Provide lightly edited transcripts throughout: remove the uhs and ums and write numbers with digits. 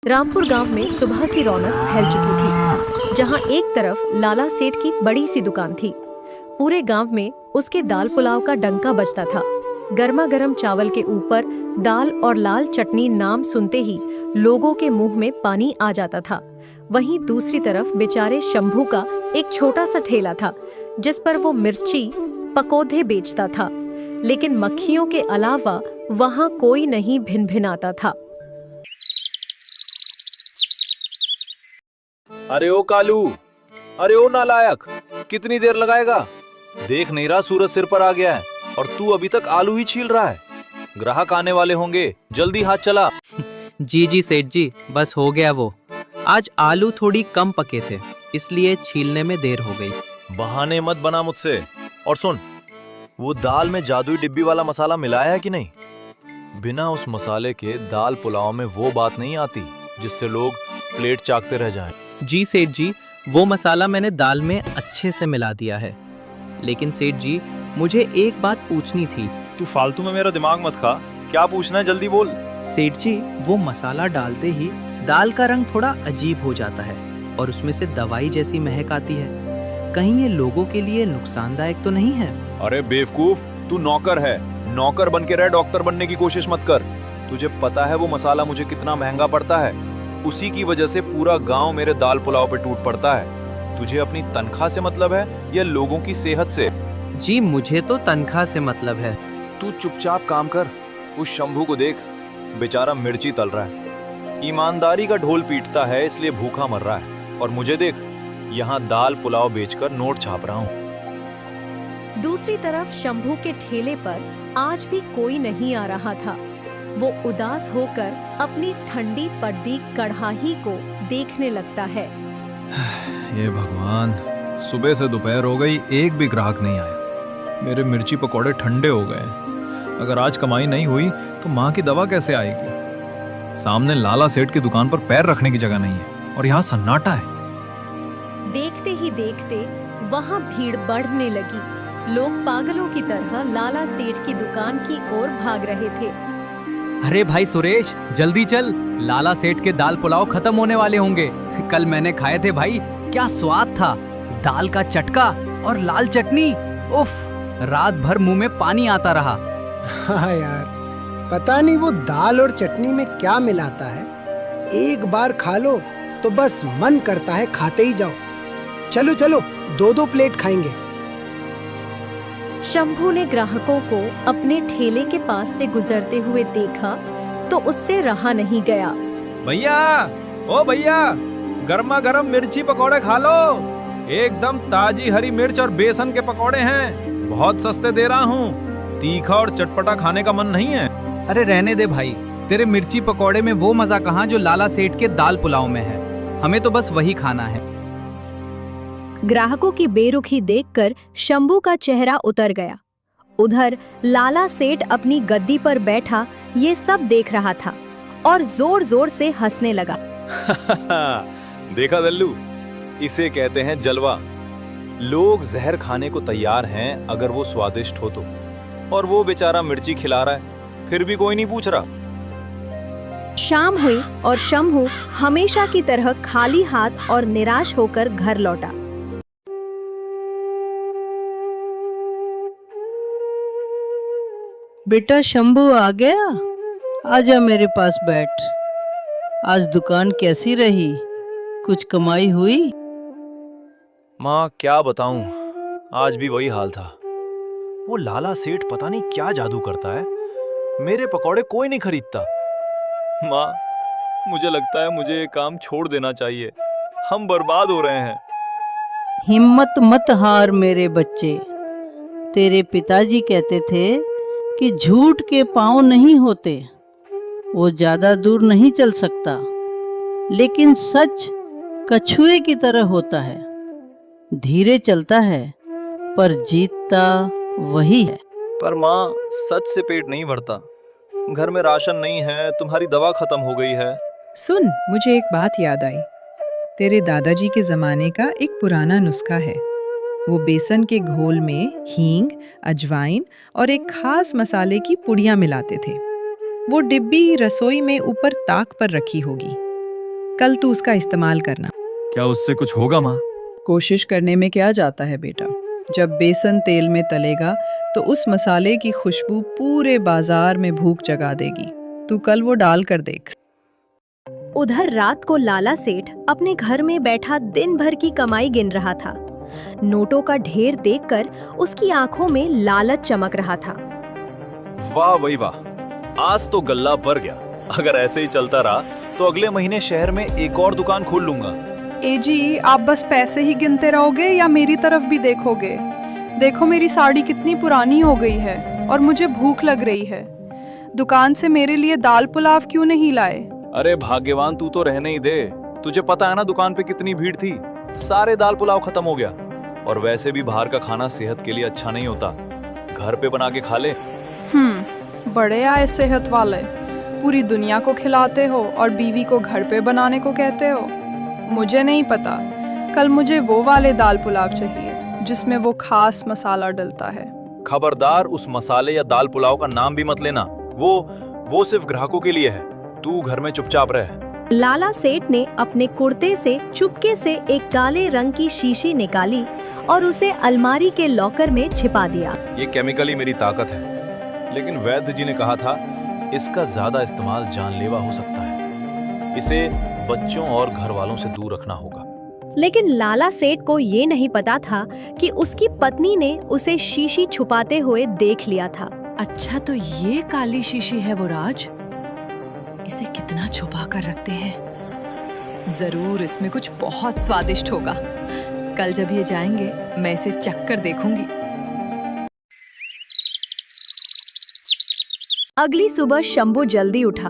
रामपुर गांव में सुबह की रौनक फैल चुकी थी। जहां एक तरफ लाला सेठ की बड़ी सी दुकान थी, पूरे गांव में उसके दाल पुलाव का डंका बजता था। गर्मा गर्म चावल के ऊपर दाल और लाल चटनी नाम सुनते ही लोगों के मुंह में पानी आ जाता था। वहीं दूसरी तरफ बेचारे शंभू का एक छोटा सा ठेला था, जिस पर वो मिर्ची पकौधे बेचता था, लेकिन मक्खियों के अलावा वहां कोई नहीं भिनभिनाता था। अरे ओ कालू, अरे ओ नालायक, कितनी देर लगाएगा? देख नहीं रहा सूरज सिर पर आ गया है और तू अभी तक आलू ही छील रहा है। ग्राहक आने वाले होंगे, जल्दी हाथ चला। जी जी सेठ जी, बस हो गया वो। आज आलू थोड़ी कम पके थे, इसलिए छीलने में देर हो गई। बहाने मत बना मुझसे। और सुन, वो दाल में जादुई डिब्बी वाला मसाला मिलाया है कि नहीं? बिना उस मसाले के दाल पुलाव में वो बात नहीं आती जिससे लोग प्लेट चाकते रह जाएं। जी सेठ जी, वो मसाला मैंने दाल में अच्छे से मिला दिया है। लेकिन सेठ जी, मुझे एक बात पूछनी थी। तू फालतू में मेरा दिमाग मत खा। क्या पूछना है, जल्दी बोल। सेठ जी, वो मसाला डालते ही दाल का रंग थोड़ा अजीब हो जाता है और उसमें से दवाई जैसी महक आती है। कहीं ये लोगों के लिए नुकसानदायक तो नहीं है? अरे बेवकूफ, तू नौकर है। नौकर बन के रह, डॉक्टर बनने की कोशिश मत कर। तुझे पता है वो मसाला मुझे कितना महंगा पड़ता है? उसी की वजह से पूरा गांव मेरे दाल पुलाव पे टूट पड़ता है। तुझे अपनी तनख्वाह से मतलब है या लोगों की सेहत से? जी, मुझे तो तनख्वाह से मतलब है। तू चुपचाप काम कर। उस शंभू को देख, बेचारा मिर्ची तल रहा है, ईमानदारी का ढोल पीटता है, इसलिए भूखा मर रहा है। और मुझे देख, यहाँ दाल पुलाव बेचकर नोट छाप रहा हूँ। दूसरी तरफ शंभू के ठेले पर आज भी कोई नहीं आ रहा था। वो उदास होकर अपनी ठंडी पड्डी कढ़ाई को देखने लगता है। ये भगवान, सुबह से दोपहर हो गई, एक भी ग्राहक नहीं आया। मेरे मिर्ची पकौड़े ठंडे हो गए। अगर आज कमाई नहीं हुई तो माँ की दवा कैसे आएगी? सामने लाला सेठ की दुकान पर पैर रखने की जगह नहीं है और यहाँ सन्नाटा है। देखते ही देखते वहाँ भीड़ बढ़ने लगी। लोग पागलों की तरह लाला सेठ की दुकान की ओर भाग रहे थे। अरे भाई सुरेश, जल्दी चल, लाला सेठ के दाल पुलाव खत्म होने वाले होंगे। कल मैंने खाए थे भाई, क्या स्वाद था। दाल का चटका और लाल चटनी, उफ, रात भर मुंह में पानी आता रहा। हाँ यार, पता नहीं वो दाल और चटनी में क्या मिलाता है। एक बार खा लो तो बस मन करता है खाते ही जाओ। चलो चलो, 2-2 प्लेट खाएंगे। शंभू ने ग्राहकों को अपने ठेले के पास से गुजरते हुए देखा तो उससे रहा नहीं गया। भैया, ओ भैया, गर्मा गर्म मिर्ची पकौड़े खा लो। एकदम ताजी हरी मिर्च और बेसन के पकौड़े हैं, बहुत सस्ते दे रहा हूँ। तीखा और चटपटा खाने का मन नहीं है? अरे रहने दे भाई, तेरे मिर्ची पकौड़े में वो मजा कहाँ जो लाला सेठ के दाल पुलाव में है। हमें तो बस वही खाना है। ग्राहकों की बेरुखी देखकर शंभू का चेहरा उतर गया। उधर लाला सेठ अपनी गद्दी पर बैठा ये सब देख रहा था और जोर जोर से हंसने लगा। देखा दल्लू, इसे कहते हैं जलवा। लोग जहर खाने को तैयार हैं अगर वो स्वादिष्ट हो तो, और वो बेचारा मिर्ची खिला रहा है, फिर भी कोई नहीं पूछ रहा। शाम हुई और शंभू हमेशा की तरह खाली हाथ और निराश होकर घर लौटा। बेटा शंभू आ गया? आजा मेरे पास बैठ। आज दुकान कैसी रही? कुछ कमाई हुई? माँ क्या बताऊं, आज भी वही हाल था। वो लाला सेठ पता नहीं क्या जादू करता है, मेरे पकौड़े कोई नहीं खरीदता। माँ, मुझे लगता है मुझे ये काम छोड़ देना चाहिए। हम बर्बाद हो रहे हैं। हिम्मत मत हार मेरे बच्चे। तेरे पिताजी कहते थे कि झूठ के पांव नहीं होते, वो ज्यादा दूर नहीं चल सकता, लेकिन सच कछुए की तरह होता है। धीरे चलता है पर जीतता वही है। पर माँ, सच से पेट नहीं भरता। घर में राशन नहीं है, तुम्हारी दवा खत्म हो गई है। सुन, मुझे एक बात याद आई। तेरे दादाजी के जमाने का एक पुराना नुस्खा है। वो बेसन के घोल में हींग, अजवाइन और एक खास मसाले की पुड़ियाँ मिलाते थे। वो डिब्बी रसोई में ऊपर ताक पर रखी होगी। कल तू उसका इस्तेमाल करना। क्या उससे कुछ होगा माँ? कोशिश करने में क्या जाता है बेटा। जब बेसन तेल में तलेगा तो उस मसाले की खुशबू पूरे बाजार में भूख जगा देगी। तू कल वो डाल कर देख। उधर रात को लाला सेठ अपने घर में बैठा दिन भर की कमाई गिन रहा था। नोटों का ढेर देखकर उसकी आंखों में लालच चमक रहा था। वाह भाई वाह, आज तो गल्ला भर गया। अगर ऐसे ही चलता रहा तो अगले महीने शहर में एक और दुकान खोल लूंगा। ए जी, आप बस पैसे ही गिनते रहोगे या मेरी तरफ भी देखोगे? देखो मेरी साड़ी कितनी पुरानी हो गई है और मुझे भूख लग रही है। दुकान से मेरे लिए दाल पुलाव क्यों नहीं लाए? अरे भाग्यवान, तू तो रहने ही दे। तुझे पता है ना दुकान पे कितनी भीड़ थी। सारे दाल पुलाव खत्म हो गया। और वैसे भी बाहर का खाना सेहत के लिए अच्छा नहीं होता। घर पे बना के खा ले। बड़े आए सेहत वाले। पूरी दुनिया को खिलाते हो और बीवी को घर पे बनाने को कहते हो। मुझे नहीं पता। कल मुझे वो वाले दाल पुलाव चाहिए जिसमें वो खास मसाला डलता है। खबरदार, उस मसाले या दाल पुलाव का नाम भी मत लेना। वो सिर्फ ग्राहकों के लिए है। तू घर में चुपचाप रह। लाला सेठ ने अपने कुर्ते से चुपके से एक काले रंग की शीशी निकाली और उसे अलमारी के लॉकर में छिपा दिया। ये केमिकल ही मेरी ताकत है, लेकिन वैद्य जी ने कहा था इसका ज्यादा इस्तेमाल जानलेवा हो सकता है। इसे बच्चों और घर वालों से दूर रखना होगा। लेकिन लाला सेठ को ये नहीं पता था कि उसकी पत्नी ने उसे शीशी छुपाते हुए देख लिया था। अच्छा, तो ये काली शीशी है वो राज। इसे कितना छुपा कर रखते हैं। जरूर इसमें कुछ बहुत स्वादिष्ट होगा। कल जब ये जाएंगे मैं इसे चख कर देखूंगी। अगली सुबह शंभू जल्दी उठा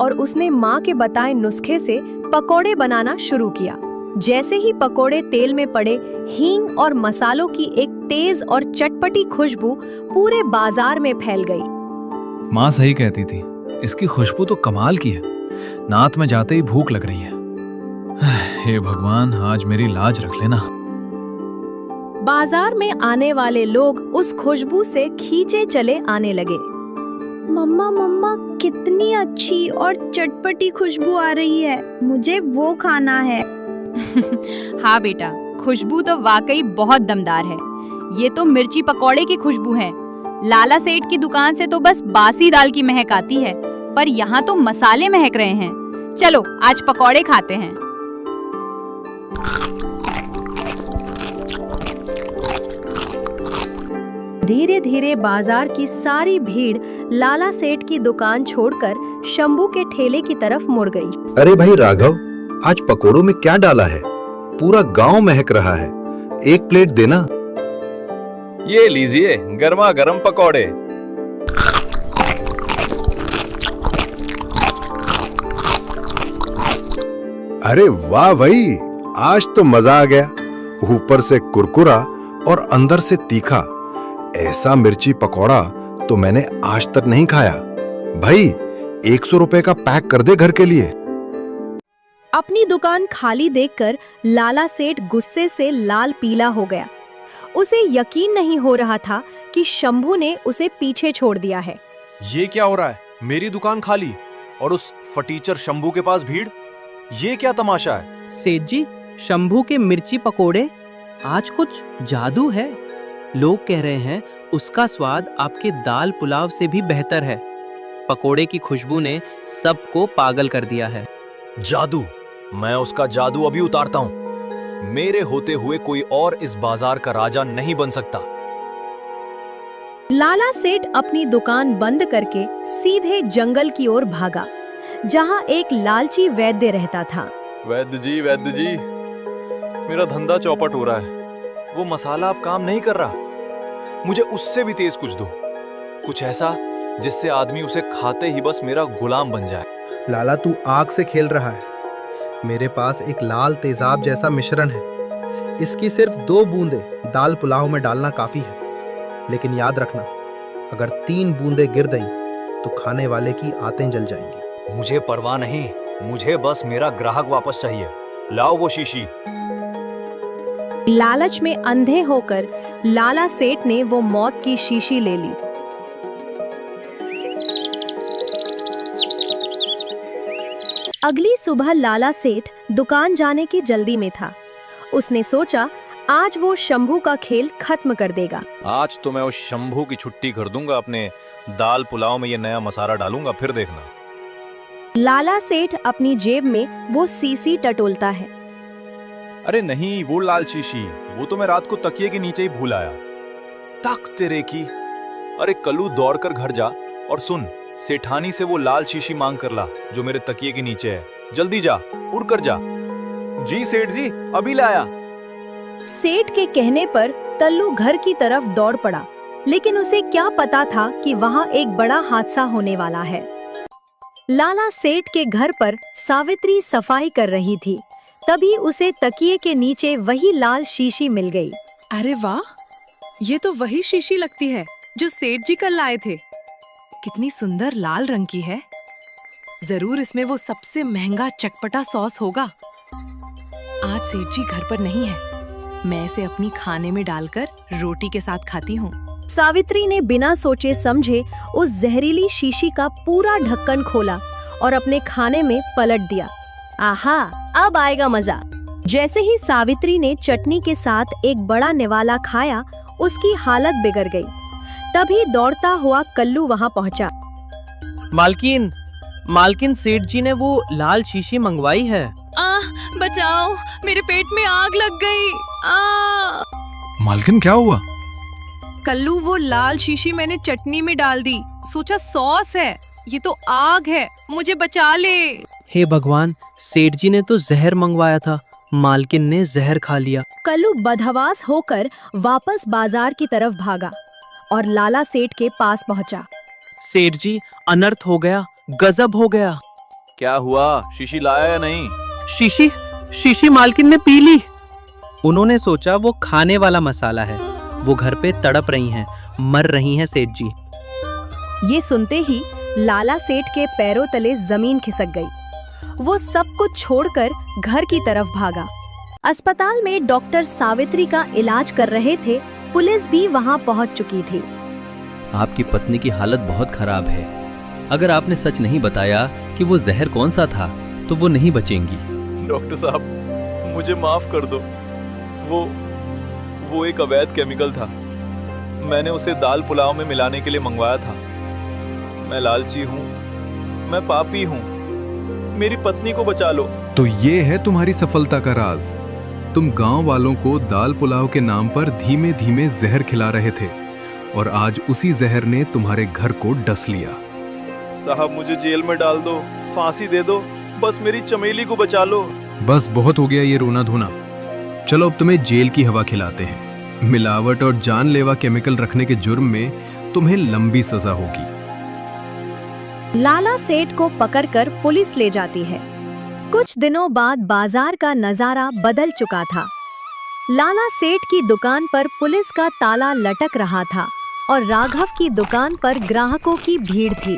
और उसने माँ के बताए नुस्खे से पकोड़े बनाना शुरू किया। जैसे ही पकोड़े तेल में पड़े, हींग और मसालों की एक तेज और चटपटी खुशबू पूरे बाजार में फैल गई। माँ सही कहती थी, इसकी खुशबू तो कमाल की है। नात में जाते ही भूख लग रही है। हे भगवान, आज मेरी लाज रख लेना। बाजार में आने वाले लोग उस खुशबू से खींचे चले आने लगे। मम्मा मम्मा, कितनी अच्छी और चटपटी खुशबू आ रही है। मुझे वो खाना है। हाँ बेटा, खुशबू तो वाकई बहुत दमदार है। ये तो मिर्ची पकौड़े की खुशबू है। लाला सेठ की दुकान से तो बस बासी दाल की महक आती है, पर यहाँ तो मसाले महक रहे हैं। चलो आज पकौड़े खाते हैं। धीरे धीरे बाजार की सारी भीड़ लाला सेठ की दुकान छोड़कर शंभू के ठेले की तरफ मुड़ गई। अरे भाई राघव, आज पकोड़ों में क्या डाला है? पूरा गांव महक रहा है। एक प्लेट देना। ये लीजिए गर्मा गर्म पकौड़े। अरे वाह भाई, आज तो मजा आ गया। ऊपर से कुरकुरा और अंदर से तीखा। ऐसा मिर्ची पकौड़ा तो मैंने आज तक नहीं खाया। भाई 100 रुपए का पैक कर दे घर के लिए। अपनी दुकान खाली देखकर लाला सेठ गुस्से से लाल पीला हो गया। उसे यकीन नहीं हो रहा था कि शंभू ने उसे पीछे छोड़ दिया है। ये क्या हो रहा है? मेरी दुकान खाली और उस फटीचर शंभू के पास भीड़। ये क्या तमाशा है? सेठ जी, शंभू के मिर्ची पकोड़े, आज कुछ जादू है। लोग कह रहे हैं उसका स्वाद आपके दाल पुलाव से भी बेहतर है। पकोड़े की खुशबू ने सबको पागल कर दिया है। जादू? मैं उसका जादू अभी उतारता हूँ। मेरे होते हुए कोई और इस बाजार का राजा नहीं बन सकता। लाला सेठ अपनी दुकान बंद करके सीधे जंगल की ओर भागा, जहाँ एक लालची वैद्य रहता था। वैद्य जी, मेरा धंधा चौपट हो रहा है। वो मसाला अब काम नहीं कर रहा। मुझे उससे भी तेज कुछ दो। कुछ ऐसा जिससे आदमी उसे खाते ही बस मेरा गुलाम बन जाए। लाला, तू आग से खेल रहा है। मेरे पास एक लाल तेजाब जैसा मिश्रण है। इसकी सिर्फ 2 बूंदे दाल पुलाव में डालना काफी है। लेकिन याद रखना, अगर 3 बूंदे गिर गई तो खाने वाले की आंतें जल जाएंगी। मुझे परवाह नहीं, मुझे बस मेरा ग्राहक वापस चाहिए। लाओ वो शीशी। लालच में अंधे होकर लाला सेठ ने वो मौत की शीशी ले ली। अगली सुबह लाला सेठ दुकान जाने की जल्दी में था। उसने सोचा आज वो शंभू का खेल खत्म कर देगा। आज तो मैं उस शंभू की छुट्टी कर दूंगा, अपने दाल पुलाव में ये नया मसाला डालूंगा, फिर देखना। लाला सेठ अपनी जेब में वो सीसी टटोलता है। अरे नहीं, वो लाल शीशी, वो तो मैं रात को तकिए के नीचे ही भूल आया। तक तेरे की। अरे कल्लू, दौड़ कर घर जा और सुन, सेठानी से वो लाल शीशी मांग कर ला जो मेरे तकिए के नीचे है। जल्दी जा, उड़ कर जा। जी सेठ जी, अभी लाया। सेठ के कहने पर तल्लू घर की तरफ दौड़ पड़ा, लेकिन उसे क्या पता था कि वहाँ एक बड़ा हादसा होने वाला है। लाला सेठ के घर पर सावित्री सफाई कर रही थी, तभी उसे तकिए के नीचे वही लाल शीशी मिल गई। अरे वाह, ये तो वही शीशी लगती है जो सेठ जी कल लाए थे। कितनी सुंदर लाल रंग की है। जरूर इसमें वो सबसे महंगा चटपटा सॉस होगा। आज सेठ जी घर पर नहीं है, मैं इसे अपनी खाने में डालकर रोटी के साथ खाती हूँ। सावित्री ने बिना सोचे समझे उस जहरीली शीशी का पूरा ढक्कन खोला और अपने खाने में पलट दिया। आहा, अब आएगा मजा। जैसे ही सावित्री ने चटनी के साथ एक बड़ा निवाला खाया, उसकी हालत बिगड़ गई। तभी दौड़ता हुआ कल्लू वहाँ पहुँचा। मालकिन सेठ जी ने वो लाल शीशी मंगवाई है। बचाओ, मेरे पेट में आग लग गई। मालकिन, क्या हुआ? कल्लू, वो लाल शीशी मैंने चटनी में डाल दी, सोचा सॉस है, ये तो आग है, मुझे बचा ले। हे भगवान, सेठ जी ने तो जहर मंगवाया था, मालकिन ने जहर खा लिया। कल्लू बदहवास होकर वापस बाजार की तरफ भागा और लाला सेठ के पास पहुंचा। सेठ जी, अनर्थ हो गया, गजब हो गया। क्या हुआ? शीशी लाया या नहीं? शीशी मालकिन ने पी ली। उन्होंने सोचा वो खाने वाला मसाला है। वो घर पे तड़प रही हैं, मर रही हैं सेठ जी। ये सुनते ही लाला सेठ के पैरों तले जमीन खिसक गई। वो सब कुछ छोड़कर घर की तरफ भागा। अस्पताल में डॉक्टर सावित्री का इलाज कर रहे थे। पुलिस भी वहां पहुंच चुकी थी। आपकी पत्नी की हालत बहुत खराब है। अगर आपने सच नहीं बताया कि वो जहर कौन सा था, तो वो नहीं बचेंगी। डॉक्टर साहब, मुझे माफ कर दो। वो एक अवैध केमिकल था। मैंने उसे दाल पुलाव में मिलाने के लिए मंगवाया था। मैं लालची हूँ, मैं पापी हूँ। मेरी पत्नी को बचा लो। तो ये है तुम्हारी सफलता का राज। तुम गांव वालों को दाल पुलाव के नाम पर धीमे धीमे जहर खिला रहे थे और आज उसी जहर ने तुम्हारे घर को डस लिया। साहब, मुझे जेल में डाल दो, फांसी दे दो, बस मेरी चमेली को बचा लो। बस बहुत हो गया ये रोना धोना। चलो अब तुम्हें जेल की हवा खिलाते हैं। मिलावट और जानलेवा केमिकल रखने के जुर्म में तुम्हें लंबी सजा होगी। लाला सेठ को पकड़कर पुलिस ले जाती है। कुछ दिनों बाद बाजार का नजारा बदल चुका था। लाला सेठ की दुकान पर पुलिस का ताला लटक रहा था और राघव की दुकान पर ग्राहकों की भीड़ थी।